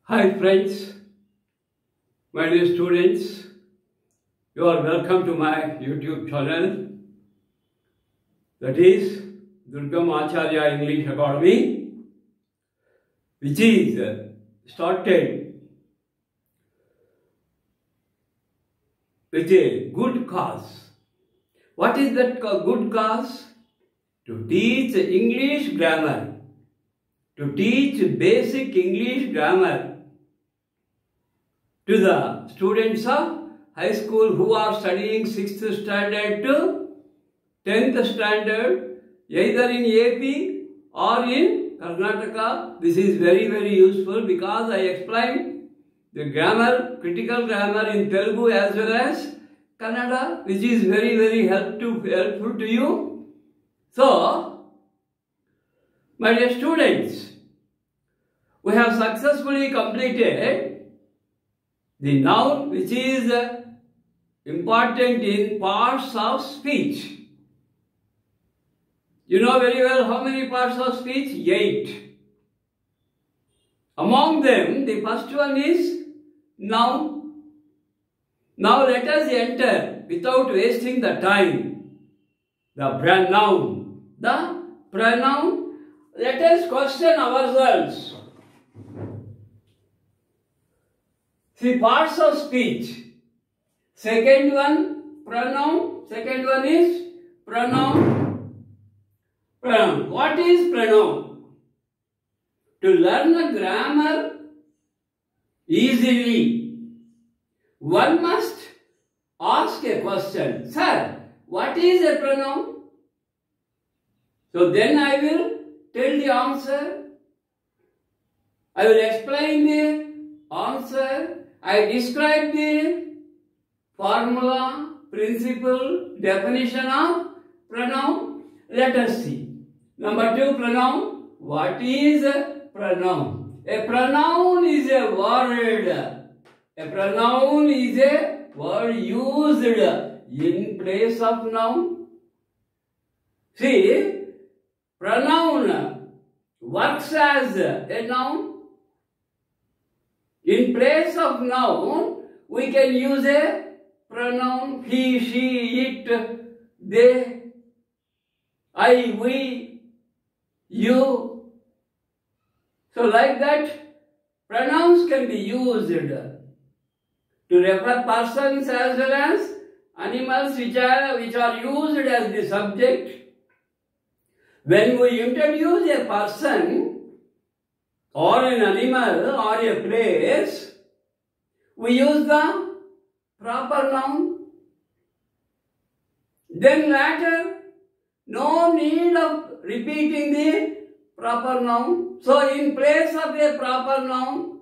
Hi friends, my dear students, you are welcome to my YouTube channel, that is Durgam Acharya English Academy, which is started with a good cause. What is that good cause? To teach English grammar, to teach basic English grammar to the students of high school who are studying 6th standard to 10th standard, either in AP or in Karnataka. This is very useful because I explained the grammar, critical grammar in Telugu as well as Kannada, which is very helpful to you. So, my dear students, we have successfully completed the noun which is important in parts of speech. You know very well how many parts of speech? 8. Among them, the first one is noun. Now let us enter without wasting the time. The pronoun. The pronoun. Let us question ourselves. See, parts of speech. Second one, pronoun. Second one is pronoun. Pronoun. What is pronoun? To learn a grammar easily, one must ask a question. Sir, what is a pronoun? So then I will tell the answer. I will explain the answer. I describe the formula, principle, definition of pronoun. Let us see. Number 2, pronoun. What is a pronoun? A pronoun is a word. A pronoun is a word used in place of noun. See, pronoun works as a noun. In place of noun, we can use a pronoun. He, she, it, they, I, we, you. So like that, pronouns can be used to refer persons as well as animals which are used as the subject. When we introduce a person or an animal or a place, we use the proper noun. Then later, no need of repeating the proper noun. So in place of a proper noun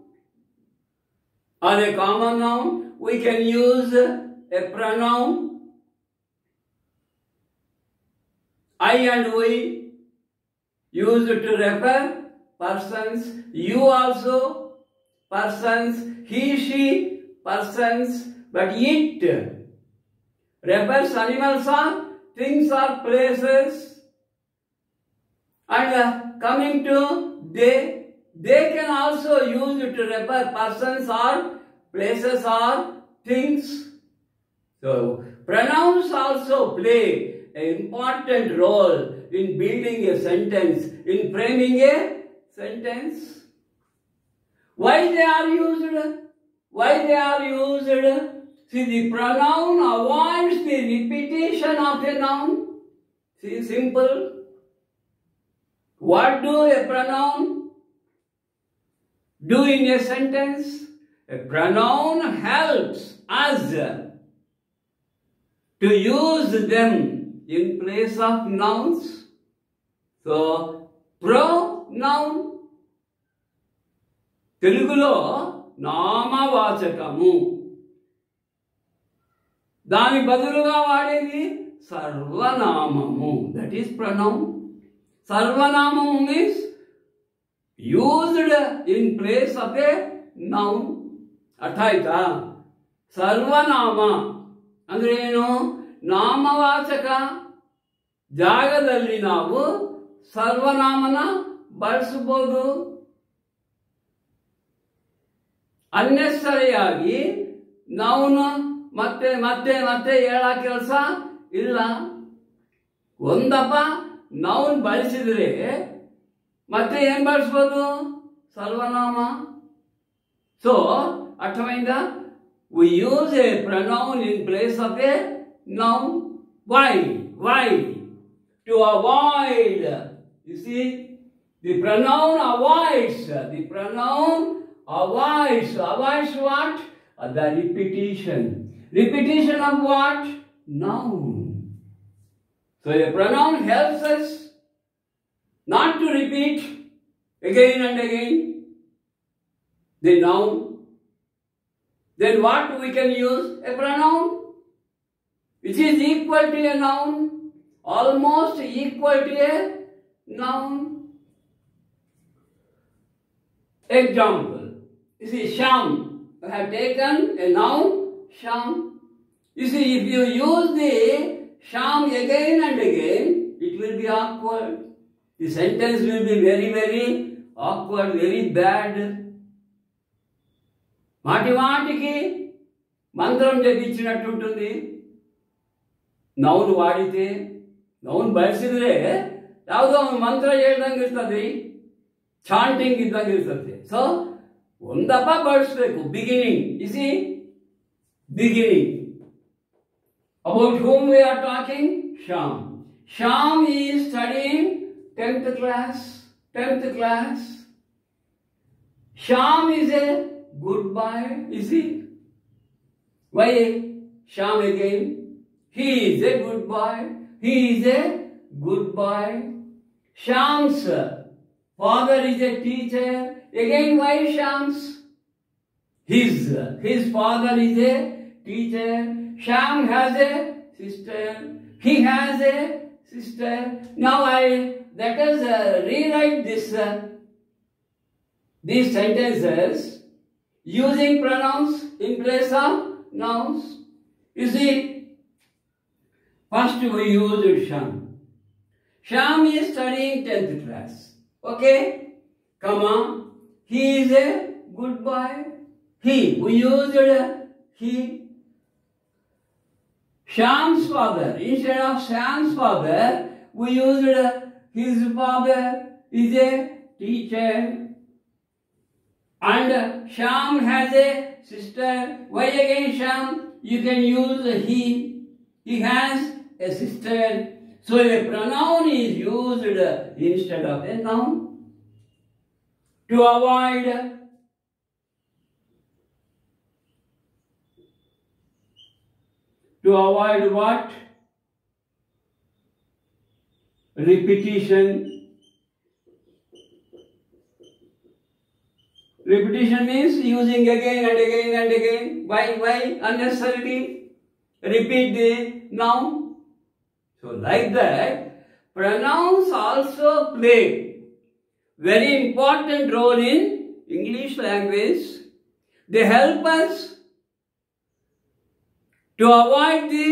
or a common noun, we can use a pronoun. I and we used to refer persons, you also persons, he, she, persons, but it refers animals or things or places. And coming to they can also use to refer persons or places or things. So pronouns also play an important role in building a sentence, in framing a sentence. Why they are used? Why they are used? See, the pronoun avoids the repetition of a noun. See, simple. What do a pronoun do in a sentence? A pronoun helps us to use them in place of nouns. So, pronoun. తెలుగులో నామవాచకము. దాని బదులుగా వాడేది సర్వనామము. That is pronoun. Sarvanamamu means used in place of a noun. ಅರ್ಥಾಯ್ತಾ? ಸರ್ವನಾಮ ಅಂದ್ರೆ ಏನು? ನಾಮವಾಚಕ ಜಾಗದಲ್ಲಿ ನಾವು ಸರ್ವನಾಮನ ಬಳಸಬಹುದು. ಅನ್ನೆಸರಿಯಾಗಿ noun ಮತ್ತೆ ಮತ್ತೆ ಮತ್ತೆ ಹೇಳೋ ಕೆಲಸ ಇಲ್ಲ. ಒಂದಪ್ಪ ನೌನ್ ಬಳಸಿದ್ರೆ ಮತ್ತೆ ಏನ್ ಬಳಸ್ಬೋದು? ಸರ್ವನಾಮ. So ಅರ್ಥమైందా? we use a pronoun in place of a noun. Why? To avoid. You see, the pronoun avoids. Avoids what? The repetition. Repetition of what? Noun. So a pronoun helps us not to repeat again and again the noun. Then what we can use? A pronoun which is equal to a noun, almost equal to a noun. Example. You see, Sham. I have taken a noun, Sham. You see, if you use the Sham again and again, it will be awkward. The sentence will be very, very awkward, very bad. మాటి మాటికి మంత్రం జపించినట్టు ఉంటుంది. Noun వాడితే, noun ಬಳಸಿದ್ರೆ ಯಾವುದೋ ಒಂದು ಮಂತ್ರ ಹೇಳ್ದಂಗೆ ಇರ್ತದೆ, ಚಾಂಟಿಂಗ್ ಇದ್ದಂಗೆ ಇರ್ತದೆ. ಸೊ ಒಂದಪ್ಪ ಬಳಸಬೇಕು. ಬಿಗಿನಿಂಗ್. ಇಸಿ beginning. About whom we are talking? Sham. Sham is studying 10th class. Sham is a good boy. You see? Why Sham again? He is a good boy. Sham's father is a teacher. Again, why Sham's? His father is a teacher. Sham has a sister. He has a sister. Now let us rewrite these sentences using pronouns in place of nouns. You see, first we used Sham. Sham is studying 10th class. Okay? Comma. He is a good boy. We used he. Sham's father. Instead of Sham's father, we used his father is a teacher. And Sham has a sister. Why again Sham? You can use he. He has a sister. So a pronoun is used instead of a noun. To avoid what? Repetition. Repetition means using again and again and again. Why? Unnecessarily repeat the noun. So like that, pronouns also play very important role in English language. They help us to avoid the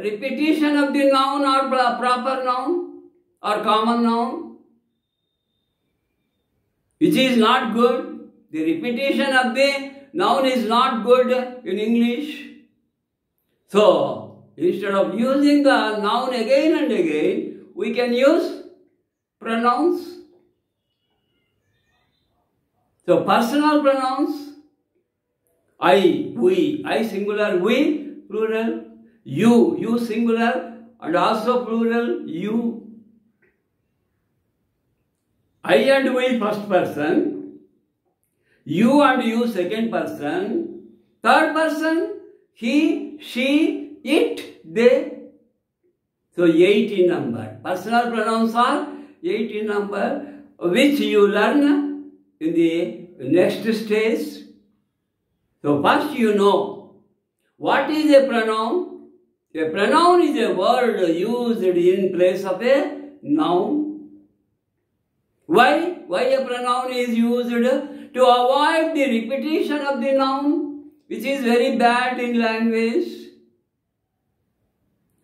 repetition of the noun or proper noun or common noun, which is not good. The repetition of the noun is not good in English. So, instead of using the noun again and again, we can use pronouns. So, personal pronouns, I, we, I singular, we plural, you singular, and also plural, you. I and we first person, you and you second person, third person, he, she, it, they. So 8 in number. Personal pronouns are 8 in number, which you learn in the next stage. So first you know what is a pronoun. A pronoun is a word used in place of a noun. Why a pronoun is used? To avoid the repetition of the noun, which is very bad in language.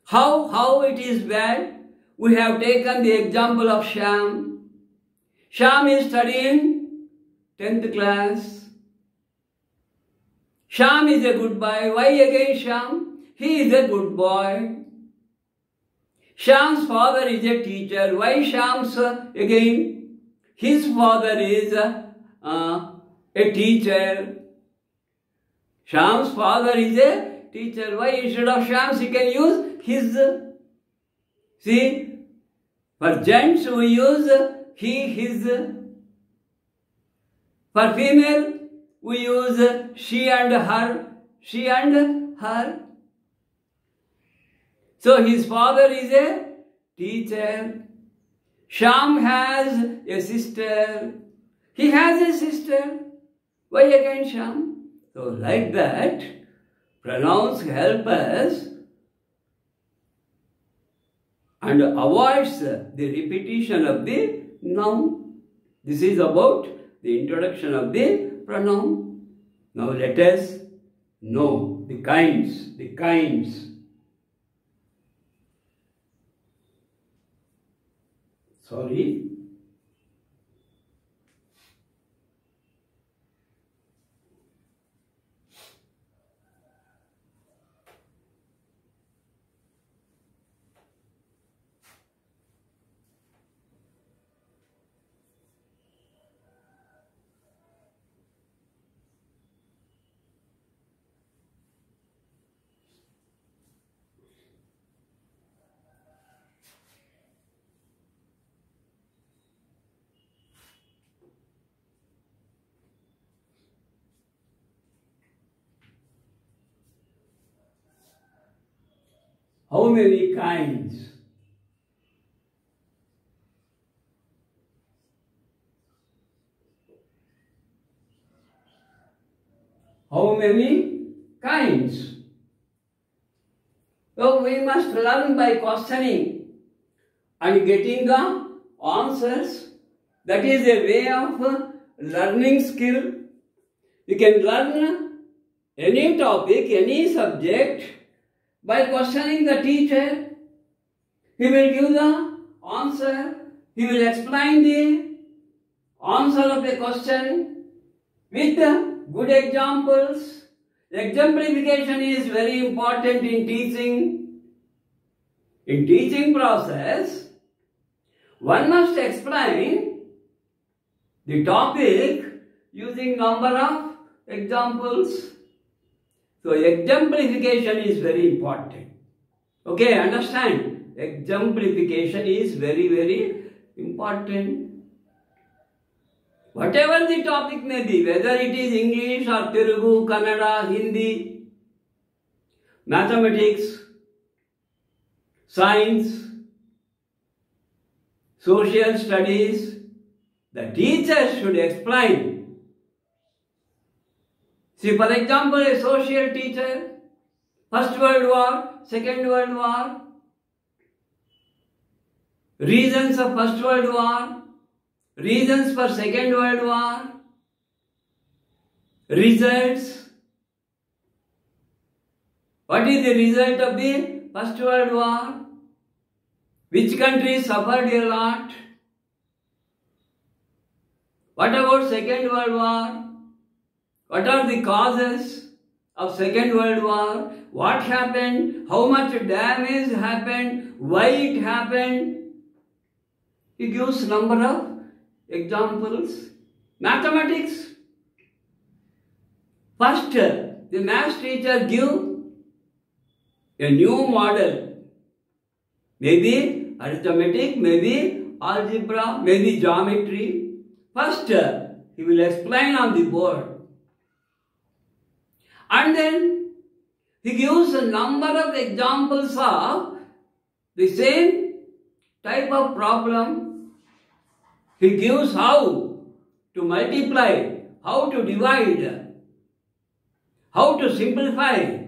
How it is bad? We have taken the example of Sham. Sham is studying 10th class. Shyam is a good boy. Why again Shyam? He is a good boy. Shyam's father is a teacher. Why Shyam's again? His father is a teacher. Shyam's father is a teacher. Why instead of Shyam's he can use his? See, for gents we use he, his. For female we use she and her. She and her. So his father is a teacher. Shyam has a sister. He has a sister. Why again Shyam? So like that, pronouns help us and avoids the repetition of the noun. This is about the introduction of the pronoun. Now let us know the kinds. Sorry. How many kinds? How many kinds? So we must learn by questioning and getting the answers. That is a way of learning skill. You can learn any topic, any subject by questioning the teacher. He will give the answer. He will explain the answer of the question with good examples. Exemplification is very important in teaching. In teaching process, one must explain the topic using number of examples. So exemplification is very important. Okay, understand? Exemplification is very, very important. Whatever the topic may be, whether it is English or Telugu, Kannada, Hindi, mathematics, science, social studies, the teacher should explain. See, for example, a social teacher, First World War, Second World War, reasons of First World War, reasons for Second World War, results. What is the result of the First World War? Which countries suffered a lot? What about Second World War? What are the causes of Second World War? What happened? How much damage happened? Why it happened? He gives number of examples. Mathematics. First, the maths teacher give a new model. Maybe arithmetic, maybe algebra, maybe geometry. First, he will explain on the board. And then he gives a number of examples of the same type of problem. He gives how to multiply, how to divide, how to simplify.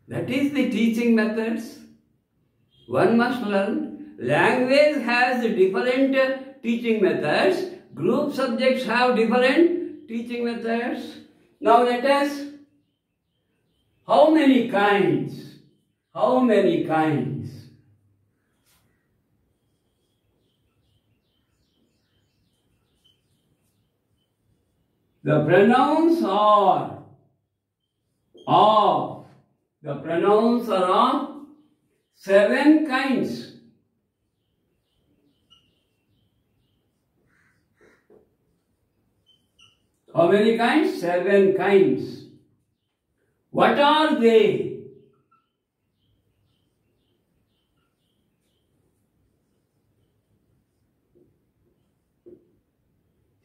That is the teaching methods one must learn. Language has different teaching methods. Group subjects have different teaching methods. Now let us, how many kinds? How many kinds? The pronouns are of. The pronouns are of 7 kinds. How many kinds? 7 kinds. What are they?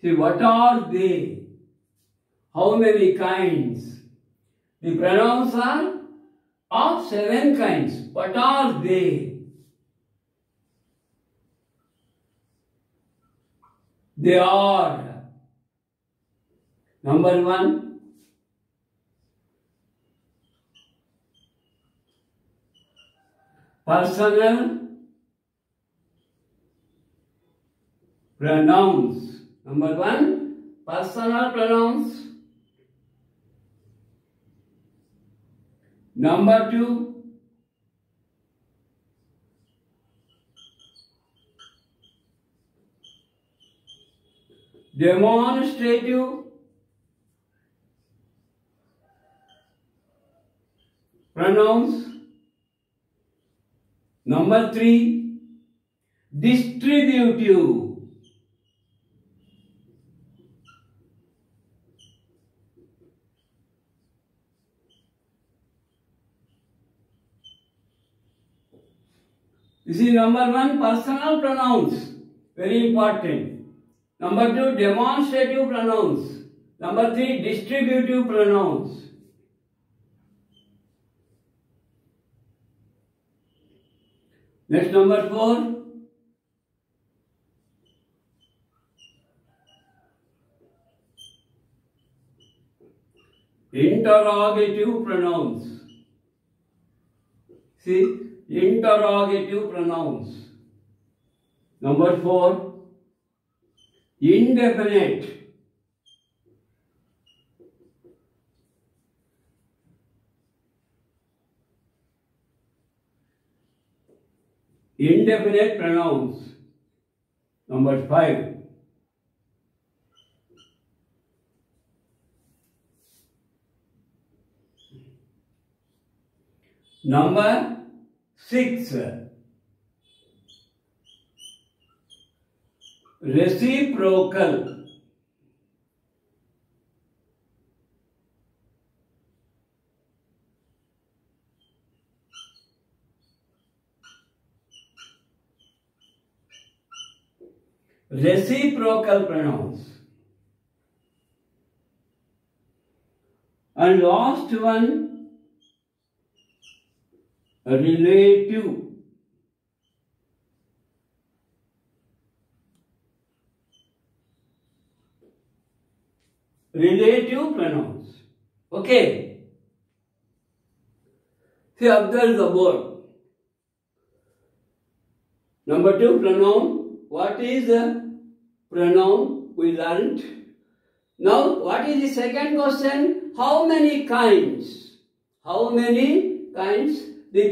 See, what are they? How many kinds? The pronouns are of 7 kinds. What are they? They are: number 1, personal pronouns. Number 1, personal pronouns. Number 2, demonstrative pronouns. Number 3, distributive. You see, number 1, personal pronouns, very important. Number 2, demonstrative pronouns. Number 3, distributive pronouns. Next, number 4, interrogative pronouns. See, interrogative pronouns. Number 4, indefinite. Indefinite pronouns. Number 5, number 6, reciprocal. Reciprocal pronouns. And last one, relative. Relative pronouns. Okay. See, observe the word. Number 2, pronoun. What is the pronoun? We learnt. Now, what is the second question? How many kinds? How many kinds? The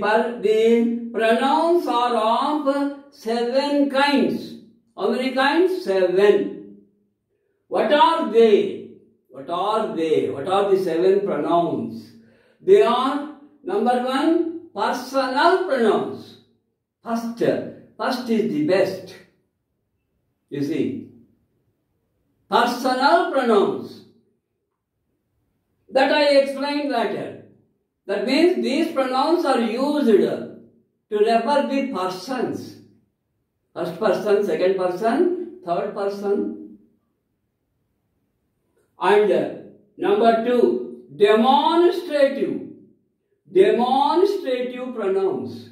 pronouns are of 7 kinds. How many kinds? 7. What are they? What are they? What are the 7 pronouns? They are, number 1, personal pronouns. First is the best. You see, personal pronouns. That I explained later. That means these pronouns are used to refer the persons. First person, second person, third person. And number 2, demonstrative. Demonstrative pronouns.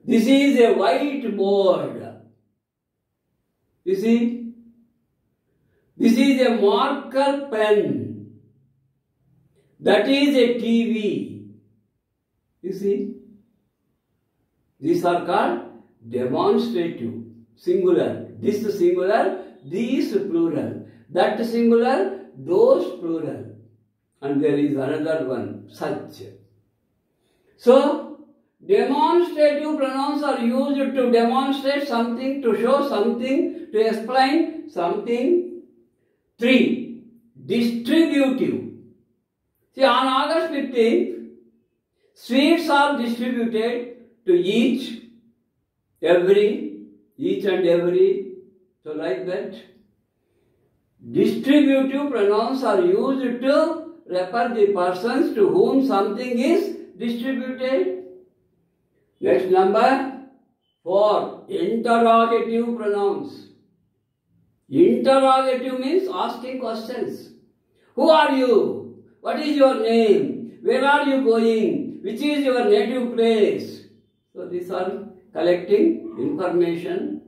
This is a whiteboard. You see? This is a marker pen. That is a TV. You see? These are called demonstrative. Singular. This singular, these plural. That singular, those plural. And there is another one, such. So, demonstrative pronouns are used to demonstrate something, to show something, to explain something. 3. Distributive. See, on August 15th, sweets are distributed to each and every. So like that. Distributive pronouns are used to refer the persons to whom something is distributed. Next, number 4. Interrogative pronouns. Interrogative means asking questions. Who are you? What is your name? Where are you going? Which is your native place? So these are collecting information.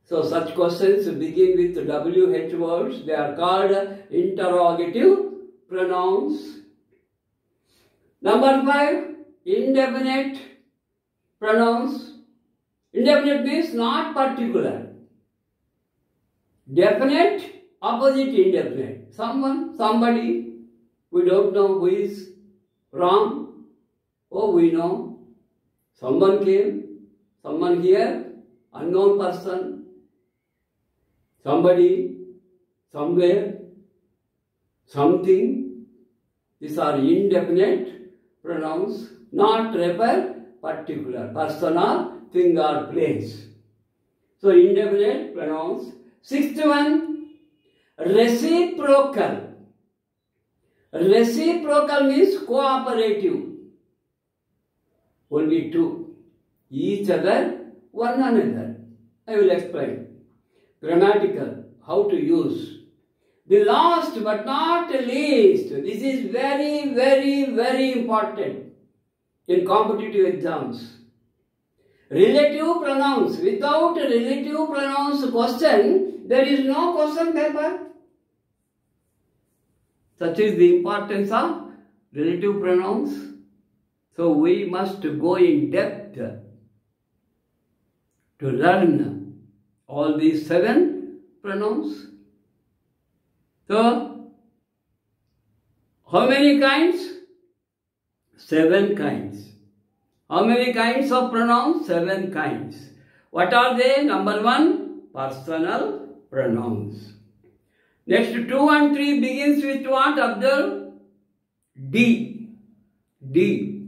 So such questions begin with WH words. They are called interrogative pronouns. Number 5. Indefinite pronouns. Indefinite means not particular. Definite, opposite indefinite. Someone, somebody, we don't know who is wrong. Oh, we know. Someone came, someone here, unknown person, somebody, somewhere, something. These are indefinite pronouns, not refer particular person or thing or place. So indefinite pronouns. 6th one, reciprocal. Reciprocal means cooperative. Only two. Each other, one another. I will explain. Grammatical, how to use. The last but not least, this is very, very, very important in competitive exams. Relative pronouns. Without relative pronouns question, there is no question paper. Such is the importance of relative pronouns. So we must go in depth to learn all these 7 pronouns. So, how many kinds? 7 kinds. How many kinds of pronouns? 7 kinds. What are they? Number 1, personal pronouns. Next, 2 and 3 begins with what? Observe. D. D.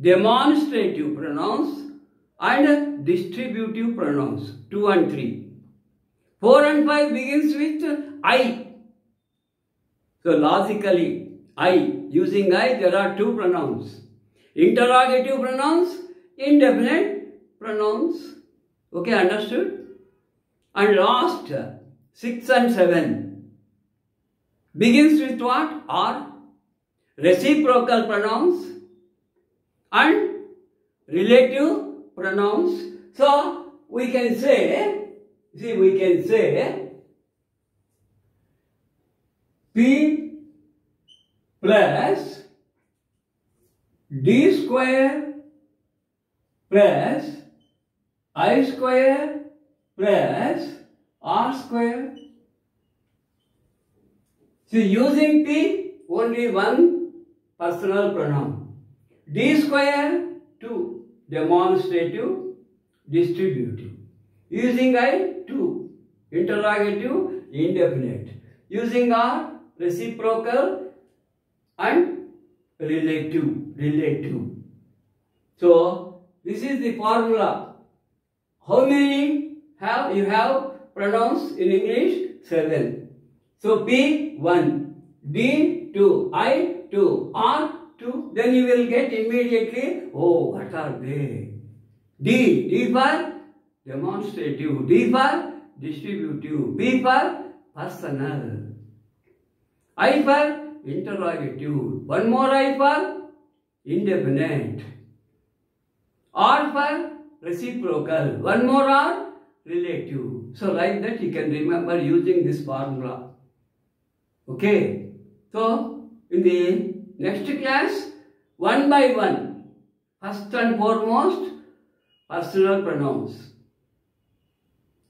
Demonstrative pronouns and distributive pronouns. 2 and 3. 4 and 5 begins with I. So logically, I. Using I, there are 2 pronouns. Interrogative pronouns, indefinite pronouns. Okay, understood? And last, 6 and 7 begins with what? R. Reciprocal pronouns and relative pronouns. So we can say, P plus D square plus I square plus R square. See, using P, only one personal pronoun. D square, 2. Demonstrative, distributive. Using I, 2. Interrogative, indefinite. Using R, reciprocal and relative. So, this is the formula. How many you have pronouns in English? 7. So, P, 1. D, 2. I, 2. R, 2. Then you will get immediately, oh, what are they? D for demonstrative. D for distributive. P for personal. I for interrogative. One more I for indefinite. R for reciprocal. One more R, relative. So like that you can remember using this formula. Okay. So in the next class, one by one, first and foremost, personal pronouns.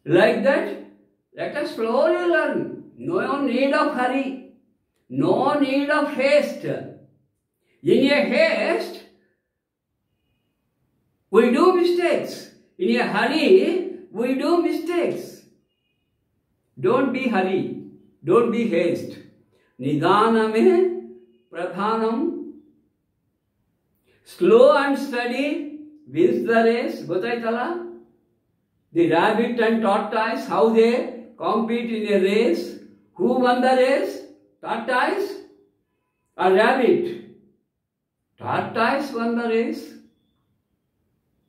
Like that, let us slowly learn. No need of hurry. No need of haste. In a haste, we do mistakes. In a hurry, we do mistakes. Don't be hurry. Don't be haste. Nidaname pradhanam. Slow and steady wins the race. Gotaitala? The rabbit and tortoise, how they compete in a race. Who won the race? Tortoise or rabbit? Tortoise won the race.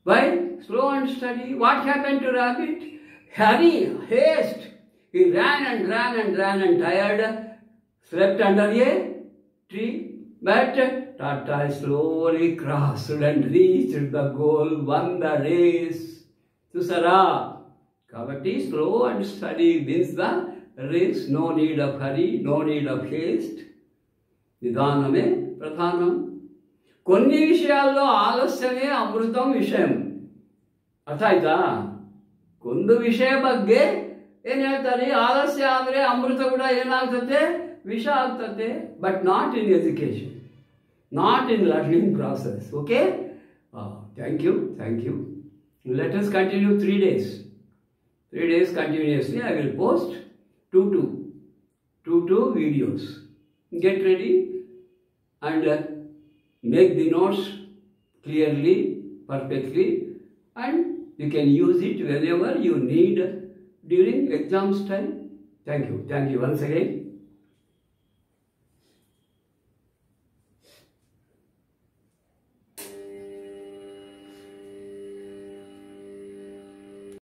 Why? Slow and steady. What happened to rabbit? Hurry, haste. He ran and tired, slept under a tree. But tortoise slowly crossed and reached the goal, won the race. Susara. Kabatti, slow and steady wins the race. No need of hurry, no need of haste. Nidaname pradhanam. కొన్ని విషయాల్లో ఆలస్యమే అమృతం విషయం. ಅರ್ಥ ಆಯ್ತಾ? ಒಂದು ವಿಷಯ ಬಗ್ಗೆ ಏನು ಹೇಳ್ತಾರೆ, ಆಲಸ್ಯ ಆದರೆ ಅಮೃತ ಕೂಡ ಏನಾಗ್ತದೆ, ವಿಷ ಆಗ್ತದೆ. But not in education, not in learning process. Okay, thank you. Let us continue 3 days. 3 days continuously. I will post 2 videos. Get ready and make the notes clearly, perfectly, and you can use it whenever you need during exams time. Thank you once again.